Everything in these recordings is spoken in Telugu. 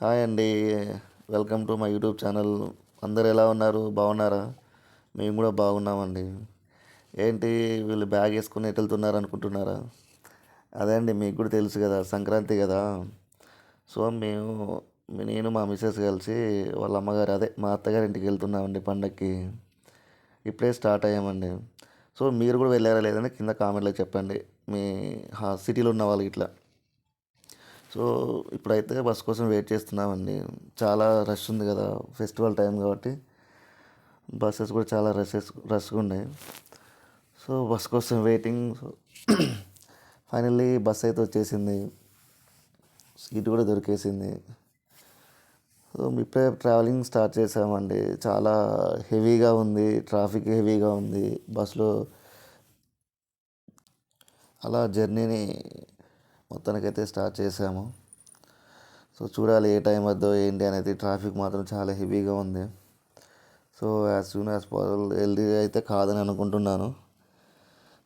హాయ్ అండి. Welcome to my YouTube channel. అందరూ ఎలా ఉన్నారు? బాగున్నారా? మేము కూడా బాగున్నామండి. ఏంటి వీళ్ళు బ్యాగ్ వేసుకొని ఎటు వెళ్తున్నారు అనుకుంటున్నారా? అదే అండి, మీకు కూడా తెలుసు కదా, సంక్రాంతి కదా. సో నేను మా మిసెస్ కలిసి వాళ్ళ అమ్మగారు, అదే మా అత్తగారి ఇంటికి వెళ్తున్నామండి పండక్కి. ఇప్పుడే స్టార్ట్ అయ్యామండి. సో మీరు కూడా వెళ్ళారా లేదని కింద కామెంట్లో చెప్పండి, మీ సిటీలో ఉన్న వాళ్ళకి ఇట్లా. సో ఇప్పుడైతే బస్ కోసం వెయిట్ చేస్తున్నామండి. చాలా రష్ ఉంది కదా, ఫెస్టివల్ టైం కాబట్టి బస్సెస్ కూడా చాలా రష్గా ఉన్నాయి. సో బస్ కోసం వెయిటింగ్. సో ఫైనల్లీ బస్ అయితే వచ్చేసింది, సీట్ కూడా దొరికేసింది. సో ఇప్పుడే ట్రావెలింగ్ స్టార్ట్ చేసామండి. చాలా హెవీగా ఉంది, ట్రాఫిక్ హెవీగా ఉంది బస్సులో. అలా జర్నీని మొత్తానికైతే స్టార్ట్ చేసాము. సో చూడాలి ఏ టైం వద్దో ఏంటి అనేది. ట్రాఫిక్ మాత్రం చాలా హెవీగా ఉంది. So as soon as possible వెళ్ళి అయితే కాదని అనుకుంటున్నాను.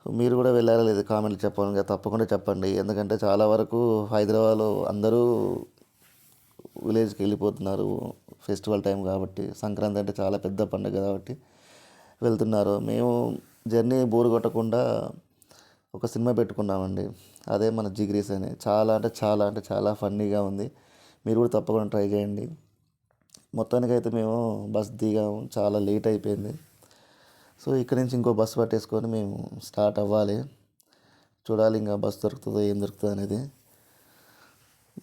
సో మీరు కూడా వెళ్ళారా లేదు కామెంట్లు చెప్పాలి కదా, తప్పకుండా చెప్పండి. ఎందుకంటే చాలా వరకు హైదరాబాద్లో అందరూ విలేజ్కి వెళ్ళిపోతున్నారు. ఫెస్టివల్ టైం కాబట్టి, సంక్రాంతి అంటే చాలా పెద్ద పండుగ కాబట్టి వెళ్తున్నారు. మేము జర్నీ బోర్ కొట్టకుండా ఒక సినిమా పెట్టుకున్నామండి. అదే మన జిగిరీస్ అని. చాలా ఫన్నీగా ఉంది. మీరు కూడా తప్పకుండా ట్రై చేయండి. మొత్తానికైతే మేము బస్ దిగాము, చాలా లేట్ అయిపోయింది. సో ఇక్కడ నుంచి ఇంకో బస్సు పట్టేసుకొని మేము స్టార్ట్ అవ్వాలి. చూడాలి ఇంకా బస్ దొరుకుతుందో ఏం దొరుకుతుందో అనేది.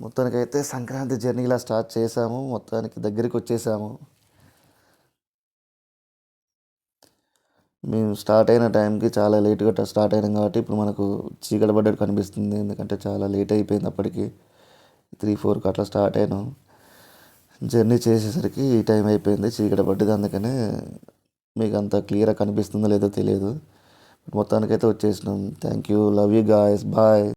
మొత్తానికైతే సంక్రాంతి జర్నీ ఇలా స్టార్ట్ చేసాము, మొత్తానికి దగ్గరికి వచ్చేసాము. మేము స్టార్ట్ అయిన టైంకి చాలా లేట్గా స్టార్ట్ అయినాం కాబట్టి ఇప్పుడు మనకు చీకటి పడ్డట్టు కనిపిస్తుంది. ఎందుకంటే చాలా లేట్ అయిపోయింది అప్పటికి. 3-4కి అట్లా స్టార్ట్ అయినాం. జర్నీ చేసేసరికి ఈ టైం అయిపోయింది, చీకటి పడ్డది. అందుకనే మీకు అంత క్లియర్గా కనిపిస్తుందో లేదో తెలియదు. మొత్తానికైతే వచ్చేసినాం. Thank you, love you guys, bye.